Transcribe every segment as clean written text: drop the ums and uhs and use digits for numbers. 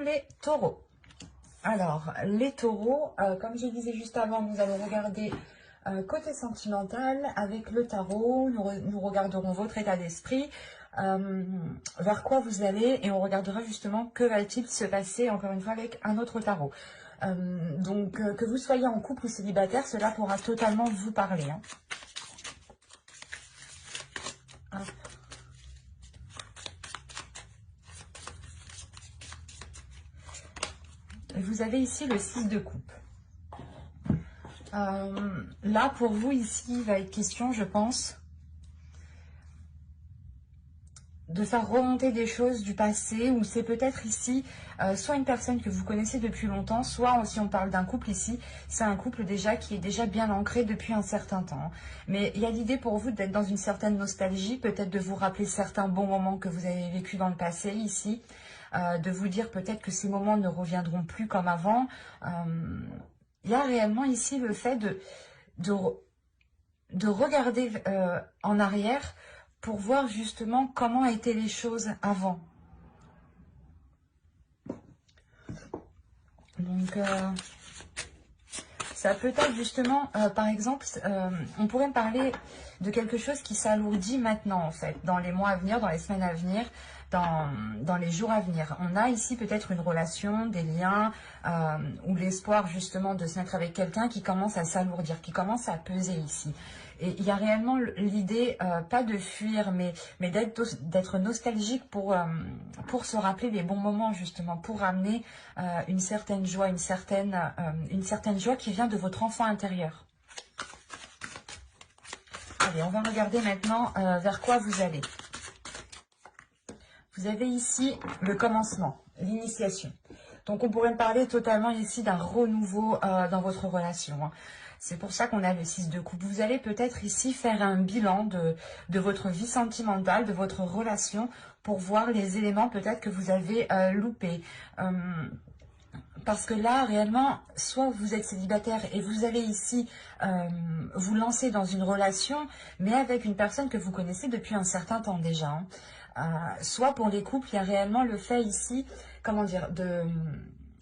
les taureaux. Alors, les taureaux, comme je disais juste avant, nous allons regarder côté sentimental avec le tarot. Nous regarderons votre état d'esprit, vers quoi vous allez, et on regardera justement que va-t-il se passer, encore une fois, avec un autre tarot. Donc, que vous soyez en couple ou célibataire, cela pourra totalement vous parler. Hein. Hop. Vous avez ici le 6 de coupe. Là, pour vous, ici, il va être question, je pense, de faire remonter des choses du passé, ou c'est peut-être ici, soit une personne que vous connaissez depuis longtemps, soit, si on parle d'un couple ici, c'est un couple déjà qui est déjà bien ancré depuis un certain temps. Mais il y a l'idée pour vous d'être dans une certaine nostalgie, peut-être de vous rappeler certains bons moments que vous avez vécu dans le passé ici, de vous dire peut-être que ces moments ne reviendront plus comme avant. Il y a réellement ici le fait de regarder en arrière pour voir justement comment étaient les choses avant. Donc, ça peut être justement, par exemple, on pourrait me parler de quelque chose qui s'alourdit maintenant, en fait, dans les mois à venir, dans les semaines à venir, dans les jours à venir. On a ici peut-être une relation, des liens, ou l'espoir justement de se mettre avec quelqu'un qui commence à s'alourdir, qui commence à peser ici. Et il y a réellement l'idée, pas de fuir, mais d'être nostalgique pour se rappeler les bons moments, justement, pour amener une certaine joie, une certaine joie qui vient de votre enfant intérieur. Allez, on va regarder maintenant vers quoi vous allez. Vous avez ici le commencement, l'initiation. Donc, on pourrait me parler totalement ici d'un renouveau dans votre relation. Hein. C'est pour ça qu'on a le 6 de coupe. Vous allez peut-être ici faire un bilan de votre vie sentimentale, de votre relation, pour voir les éléments peut-être que vous avez loupés. Parce que là, réellement, soit vous êtes célibataire et vous allez ici vous lancer dans une relation, mais avec une personne que vous connaissez depuis un certain temps déjà. Hein. Soit pour les couples, il y a réellement le fait ici, comment dire,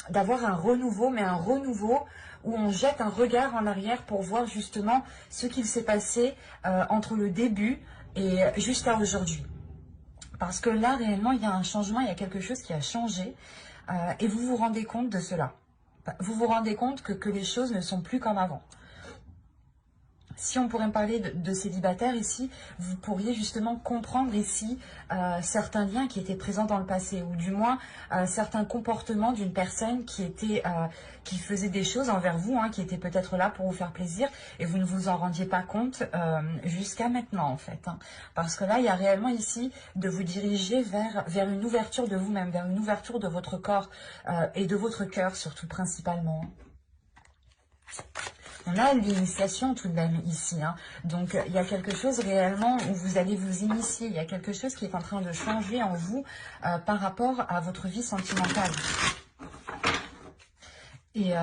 d'avoir un renouveau, mais un renouveau où on jette un regard en arrière pour voir justement ce qu'il s'est passé entre le début et jusqu'à aujourd'hui. Parce que là, réellement, il y a un changement, il y a quelque chose qui a changé et vous vous rendez compte de cela. Vous vous rendez compte que les choses ne sont plus comme avant. Si on pourrait me parler de célibataire ici, vous pourriez justement comprendre ici certains liens qui étaient présents dans le passé, ou du moins certains comportements d'une personne qui faisait des choses envers vous, hein, qui était peut-être là pour vous faire plaisir, et vous ne vous en rendiez pas compte jusqu'à maintenant en fait. Hein. Parce que là, il y a réellement ici de vous diriger vers une ouverture de vous-même, vers une ouverture de votre corps et de votre cœur surtout principalement. On a l'initiation tout de même ici, hein. Donc il y a quelque chose réellement où vous allez vous initier, il y a quelque chose qui est en train de changer en vous par rapport à votre vie sentimentale. Et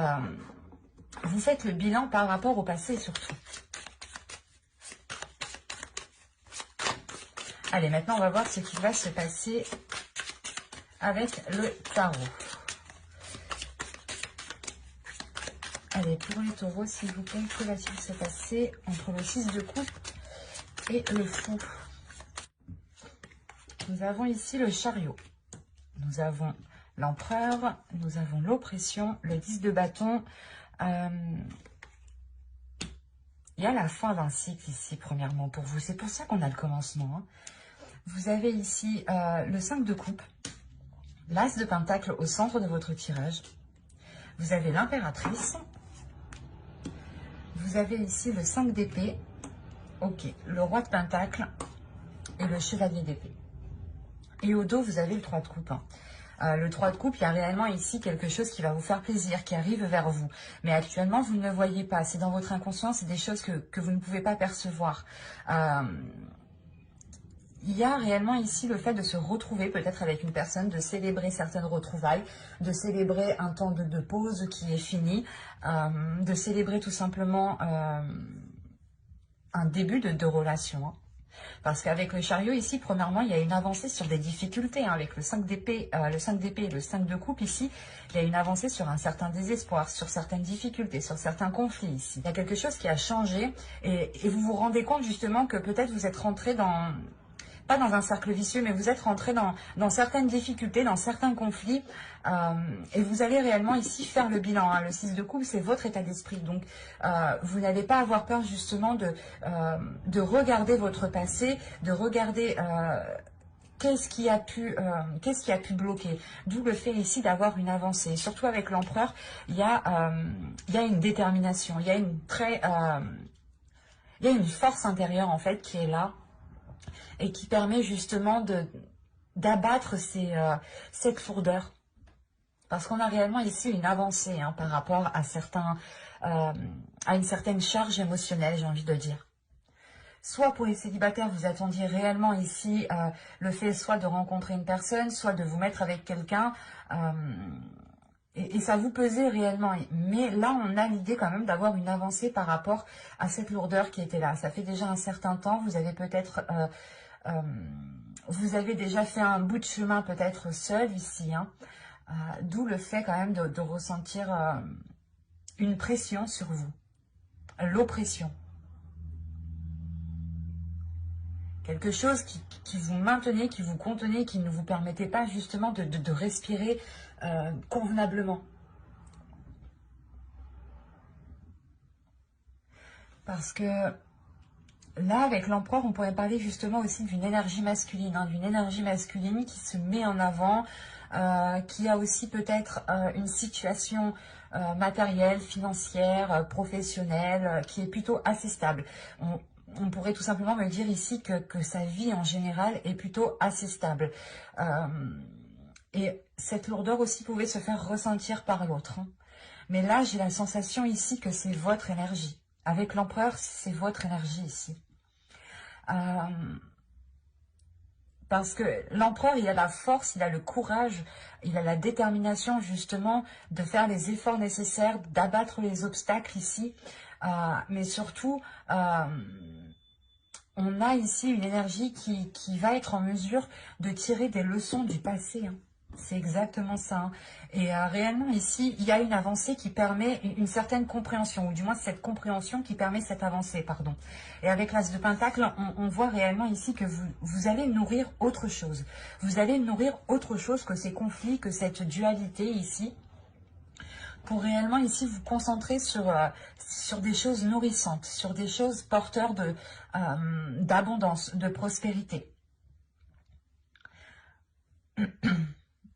vous faites le bilan par rapport au passé surtout. Allez, maintenant on va voir ce qui va se passer avec le tarot. Allez, pour les taureaux, s'il vous plaît, que va-t-il se passer entre le 6 de coupe et le fou? Nous avons ici le chariot. Nous avons l'empereur, nous avons l'oppression, le 10 de bâton. Il y a la fin d'un cycle ici, premièrement, pour vous. C'est pour ça qu'on a le commencement. Hein. Vous avez ici le 5 de coupe, l'as de pentacle au centre de votre tirage. Vous avez l'impératrice. Vous avez ici le 5 d'épée, ok, le roi de pentacle et le chevalier d'épée. Et au dos, vous avez le 3 de coupe. Hein. Le 3 de coupe, il y a réellement ici quelque chose qui va vous faire plaisir, qui arrive vers vous. Mais actuellement, vous ne le voyez pas. C'est dans votre inconscient, c'est des choses que vous ne pouvez pas percevoir. Il y a réellement ici le fait de se retrouver peut-être avec une personne, de célébrer certaines retrouvailles, de célébrer un temps de pause qui est fini, de célébrer tout simplement un début de relation. Hein. Parce qu'avec le chariot ici, premièrement, il y a une avancée sur des difficultés. Hein, avec le 5 d'épée, le 5 d'épée et le 5 de coupe ici, il y a une avancée sur un certain désespoir, sur certaines difficultés, sur certains conflits ici. Il y a quelque chose qui a changé et vous vous rendez compte justement que peut-être vous êtes rentré dans... pas dans un cercle vicieux, mais vous êtes rentré dans certaines difficultés, dans certains conflits, et vous allez réellement ici faire le bilan. Hein. Le 6 de coupe, c'est votre état d'esprit. Donc, vous n'allez pas avoir peur justement de regarder votre passé, de regarder qu'est-ce qui a pu bloquer. D'où le fait ici d'avoir une avancée. Et surtout avec l'empereur, il y a une détermination, il y a une force intérieure en fait qui est là, et qui permet justement d'abattre cette lourdeur. Parce qu'on a réellement ici une avancée hein, par rapport à une certaine charge émotionnelle, j'ai envie de dire. Soit pour les célibataires, vous attendiez réellement ici le fait soit de rencontrer une personne, soit de vous mettre avec quelqu'un, et ça vous pesait réellement. Mais là, on a l'idée quand même d'avoir une avancée par rapport à cette lourdeur qui était là. Ça fait déjà un certain temps, vous avez peut-être... vous avez déjà fait un bout de chemin peut-être seul ici, hein, d'où le fait quand même de ressentir une pression sur vous, l'oppression. Quelque chose qui vous maintenait, qui vous contenait, qui ne vous permettait pas justement de respirer convenablement. Parce que là, avec l'empereur, on pourrait parler justement aussi d'une énergie masculine, hein, d'une énergie masculine qui se met en avant, qui a aussi peut-être une situation matérielle, financière, professionnelle, qui est plutôt assez stable. On pourrait tout simplement me dire ici que sa vie en général est plutôt assez stable. Et cette lourdeur aussi pouvait se faire ressentir par l'autre. Hein. Mais là, j'ai la sensation ici que c'est votre énergie. Avec l'empereur, c'est votre énergie ici. Parce que l'empereur, il a la force, il a le courage, il a la détermination justement de faire les efforts nécessaires, d'abattre les obstacles ici. Mais surtout, on a ici une énergie qui va être en mesure de tirer des leçons du passé. Hein. C'est exactement ça. Hein. Et réellement ici, il y a une avancée qui permet une certaine compréhension, ou du moins cette compréhension qui permet cette avancée, pardon. Et avec l'As de Pentacle, on voit réellement ici que vous allez nourrir autre chose. Vous allez nourrir autre chose que ces conflits, que cette dualité ici, pour réellement ici vous concentrer sur des choses nourrissantes, sur des choses porteurs d'abondance, de prospérité.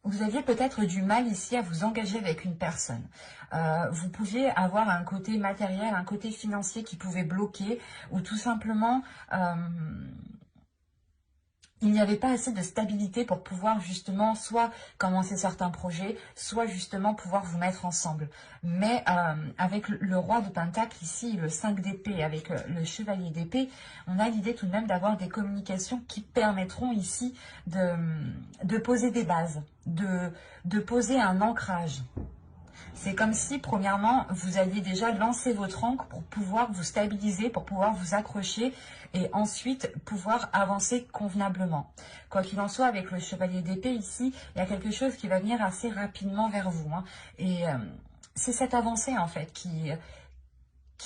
Vous aviez peut-être du mal ici à vous engager avec une personne. Vous pouviez avoir un côté matériel, un côté financier qui pouvait bloquer, ou tout simplement, il n'y avait pas assez de stabilité pour pouvoir justement soit commencer certains projets, soit justement pouvoir vous mettre ensemble. Mais avec le roi de Pentacle ici, le 5 d'épée, avec le chevalier d'épée, on a l'idée tout de même d'avoir des communications qui permettront ici de poser des bases, de poser un ancrage. C'est comme si, premièrement, vous aviez déjà lancé votre ancre pour pouvoir vous stabiliser, pour pouvoir vous accrocher et ensuite pouvoir avancer convenablement. Quoi qu'il en soit, avec le chevalier d'épée ici, il y a quelque chose qui va venir assez rapidement vers vous. Hein. Et c'est cette avancée, en fait, qui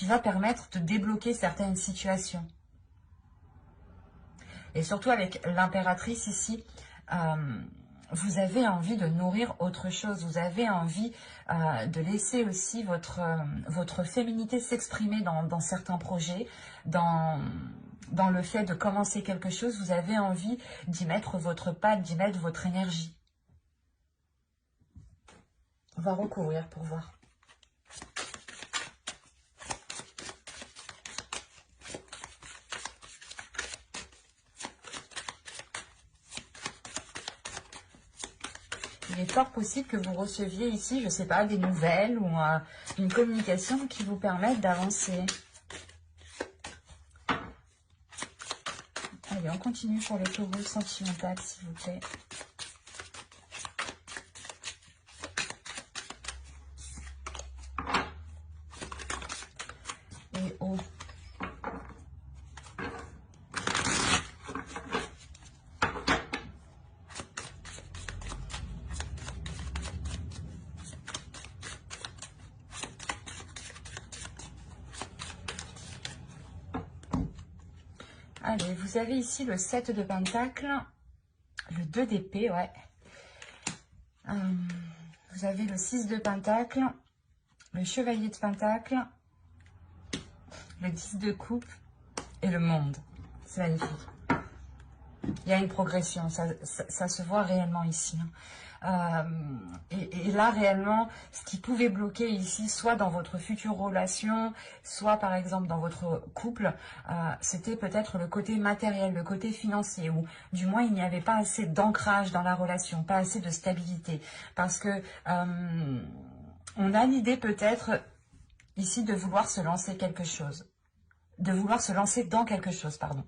va permettre de débloquer certaines situations. Et surtout avec l'impératrice ici, vous avez envie de nourrir autre chose, vous avez envie de laisser aussi votre féminité s'exprimer dans certains projets, dans le fait de commencer quelque chose, vous avez envie d'y mettre votre patte, d'y mettre votre énergie. On va recouvrir pour voir. Il est fort possible que vous receviez ici, je ne sais pas, des nouvelles ou une communication qui vous permette d'avancer. Allez, on continue pour les taureaux sentimentales, s'il vous plaît. Et haut. Allez, vous avez ici le 7 de Pentacle, le 2 d'épée, ouais. Vous avez le 6 de Pentacle, le Chevalier de Pentacle, le 10 de Coupe et le Monde. C'est magnifique. Il y a une progression, ça se voit réellement ici. Et là, réellement, ce qui pouvait bloquer ici, soit dans votre future relation, soit par exemple dans votre couple, c'était peut-être le côté matériel, le côté financier, ou du moins il n'y avait pas assez d'ancrage dans la relation, pas assez de stabilité. Parce que on a l'idée peut-être ici de vouloir se lancer quelque chose. Dans quelque chose, pardon.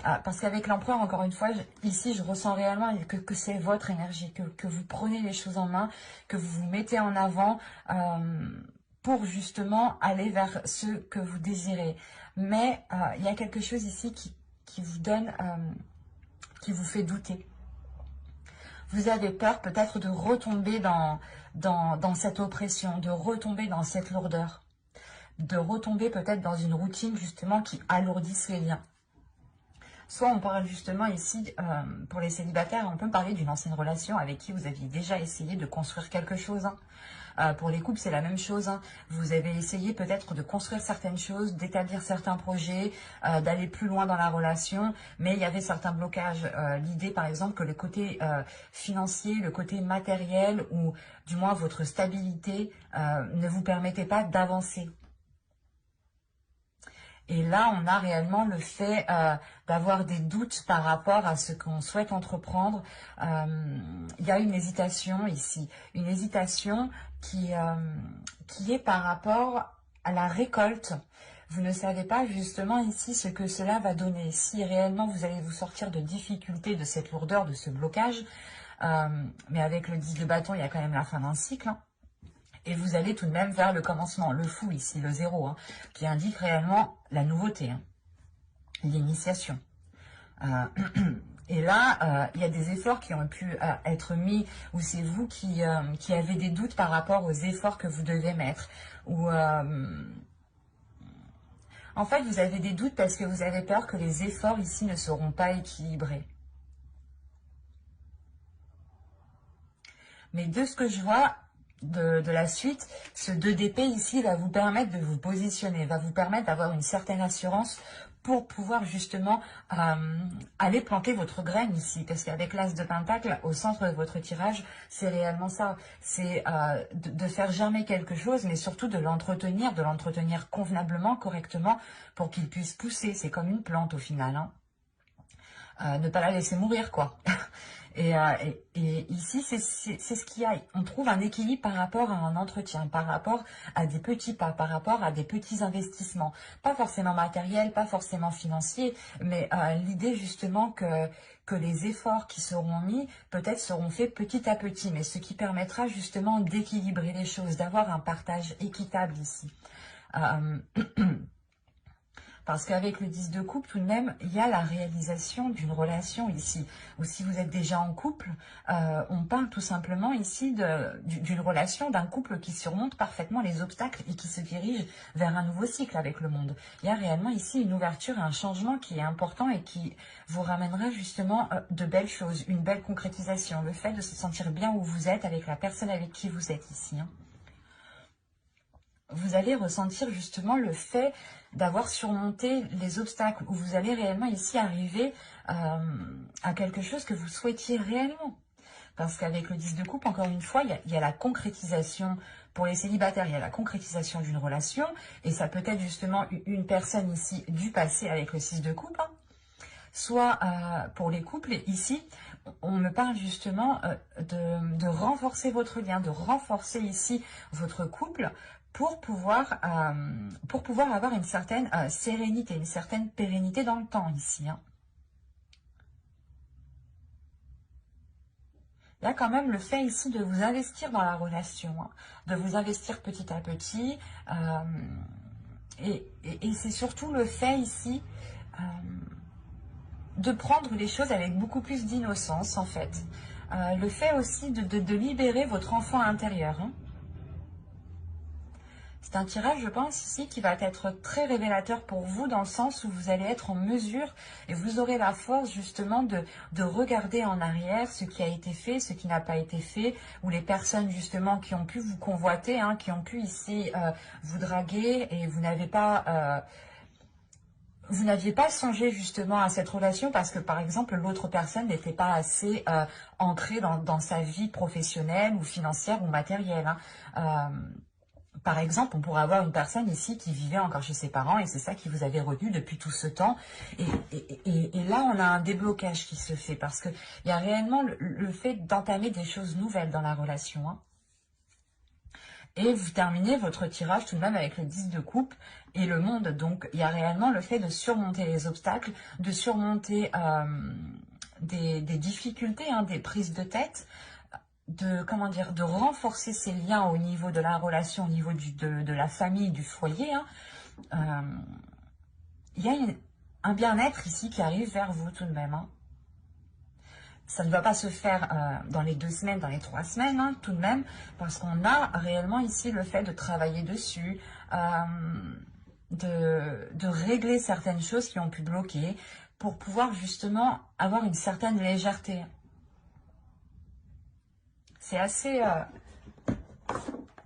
Parce qu'avec l'empereur, encore une fois, ici, je ressens réellement que c'est votre énergie, que vous prenez les choses en main, que vous vous mettez en avant pour justement aller vers ce que vous désirez. Mais il y a quelque chose ici qui vous donne, qui vous fait douter. Vous avez peur peut-être de retomber dans cette oppression, de retomber dans cette lourdeur, de retomber peut-être dans une routine justement qui alourdisse les liens. Soit on parle justement ici, pour les célibataires, on peut parler d'une ancienne relation avec qui vous aviez déjà essayé de construire quelque chose. Pour les couples, c'est la même chose. Vous avez essayé peut-être de construire certaines choses, d'établir certains projets, d'aller plus loin dans la relation, mais il y avait certains blocages. L'idée, par exemple, que le côté financier, le côté matériel, ou du moins votre stabilité, ne vous permettait pas d'avancer. Et là, on a réellement le fait d'avoir des doutes par rapport à ce qu'on souhaite entreprendre. Il y a une hésitation ici, une hésitation qui est par rapport à la récolte. Vous ne savez pas justement ici ce que cela va donner. Si réellement vous allez vous sortir de difficultés, de cette lourdeur, de ce blocage, mais avec le 10 de bâton, il y a quand même la fin d'un cycle. Et vous allez tout de même vers le commencement, le fou ici, le 0, qui indique réellement la nouveauté, l'initiation. Et là, il y a des efforts qui ont pu être mis, ou c'est vous qui avez des doutes par rapport aux efforts que vous devez mettre. Ou en fait, vous avez des doutes parce que vous avez peur que les efforts ici ne seront pas équilibrés. Mais de ce que je vois de la suite, ce 2 d'épée ici va vous permettre de vous positionner, va vous permettre d'avoir une certaine assurance pour pouvoir justement aller planter votre graine ici. Parce qu'avec l'As de Pentacle, au centre de votre tirage, c'est réellement ça. C'est de faire germer quelque chose, mais surtout de l'entretenir convenablement, correctement, pour qu'il puisse pousser. C'est comme une plante au final. Ne pas la laisser mourir, quoi. Et ici, c'est ce qu'il y a. On trouve un équilibre par rapport à un entretien, par rapport à des petits pas, par rapport à des petits investissements. Pas forcément matériels, pas forcément financiers, mais l'idée justement que les efforts qui seront mis, peut-être seront faits petit à petit, mais ce qui permettra justement d'équilibrer les choses, d'avoir un partage équitable ici. Parce qu'avec le 10 de coupe, tout de même, il y a la réalisation d'une relation ici. Ou si vous êtes déjà en couple, on parle tout simplement ici d'une relation, d'un couple qui surmonte parfaitement les obstacles et qui se dirige vers un nouveau cycle avec le monde. Il y a réellement ici une ouverture et un changement qui est important et qui vous ramènera justement de belles choses, une belle concrétisation. Le fait de se sentir bien où vous êtes avec la personne avec qui vous êtes ici. Vous allez ressentir justement le fait d'avoir surmonté les obstacles, où vous allez réellement ici arriver à quelque chose que vous souhaitiez réellement. Parce qu'avec le 10 de coupe, encore une fois, il y a la concrétisation, pour les célibataires, il y a la concrétisation d'une relation, et ça peut être justement une personne ici du passé avec le 6 de coupe, soit pour les couples, ici, on me parle justement de renforcer votre lien, de renforcer ici votre couple, pour pouvoir avoir une certaine sérénité, une certaine pérennité dans le temps ici. Il y a quand même le fait ici de vous investir dans la relation, de vous investir petit à petit. Et c'est surtout le fait ici de prendre les choses avec beaucoup plus d'innocence en fait. Le fait aussi de libérer votre enfant intérieur. C'est un tirage, je pense, ici, qui va être très révélateur pour vous, dans le sens où vous allez être en mesure et vous aurez la force, justement, de regarder en arrière ce qui a été fait, ce qui n'a pas été fait, ou les personnes, justement, qui ont pu vous convoiter, hein, qui ont pu, ici, vous draguer, et vous n'avez pas... vous n'aviez pas songé justement à cette relation parce que, par exemple, l'autre personne n'était pas assez ancrée dans sa vie professionnelle ou financière ou matérielle, hein. Par exemple, on pourrait avoir une personne ici qui vivait encore chez ses parents et c'est ça qui vous avait retenu depuis tout ce temps. Et là, on a un déblocage qui se fait parce qu'il y a réellement le fait d'entamer des choses nouvelles dans la relation, hein. Et vous terminez votre tirage tout de même avec le 10 de coupe et le monde. Donc, il y a réellement le fait de surmonter les obstacles, de surmonter des difficultés, hein, des prises de tête, comment dire, de renforcer ces liens au niveau de la relation, au niveau de la famille, du foyer, hein. Il y a un bien-être ici qui arrive vers vous tout de même, hein. Ça ne va pas se faire dans les 2 semaines, dans les 3 semaines, hein, tout de même, parce qu'on a réellement ici le fait de travailler dessus, de régler certaines choses qui ont pu bloquer, pour pouvoir justement avoir une certaine légèreté. C'est assez...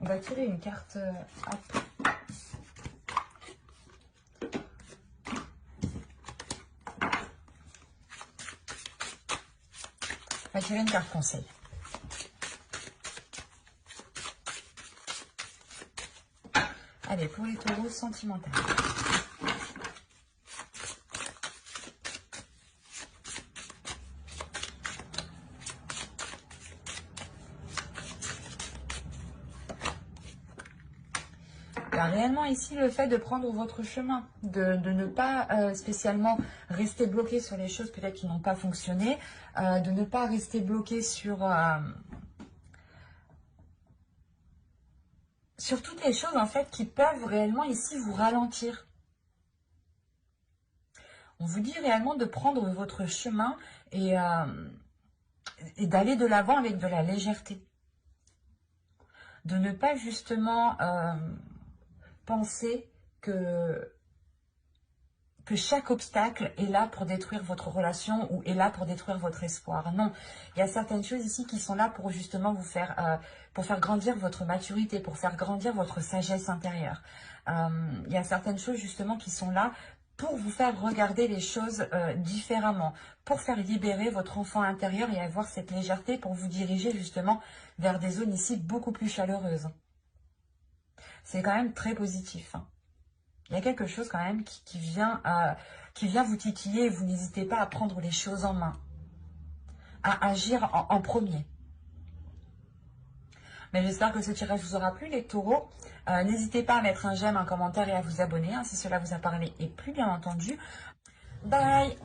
on va tirer une carte... hop. On va tirer une carte conseil. Allez, pour les taureaux sentimentaux. Réellement ici le fait de prendre votre chemin, de ne pas spécialement rester bloqué sur les choses peut-être qui n'ont pas fonctionné, de ne pas rester bloqué sur toutes les choses en fait qui peuvent réellement ici vous ralentir. On vous dit réellement de prendre votre chemin et d'aller de l'avant avec de la légèreté. De ne pas justement penser que chaque obstacle est là pour détruire votre relation ou est là pour détruire votre espoir. Non, il y a certaines choses ici qui sont là pour justement vous faire, pour faire grandir votre maturité, pour faire grandir votre sagesse intérieure. Il y a certaines choses justement qui sont là pour vous faire regarder les choses différemment, pour faire libérer votre enfant intérieur et avoir cette légèreté pour vous diriger justement vers des zones ici beaucoup plus chaleureuses. C'est quand même très positif, hein. Il y a quelque chose quand même qui vient vous titiller et vous n'hésitez pas à prendre les choses en main, à agir en premier. Mais j'espère que ce tirage vous aura plu, les taureaux. N'hésitez pas à mettre un j'aime, un commentaire et à vous abonner, hein, si cela vous a parlé et plus bien entendu. Bye!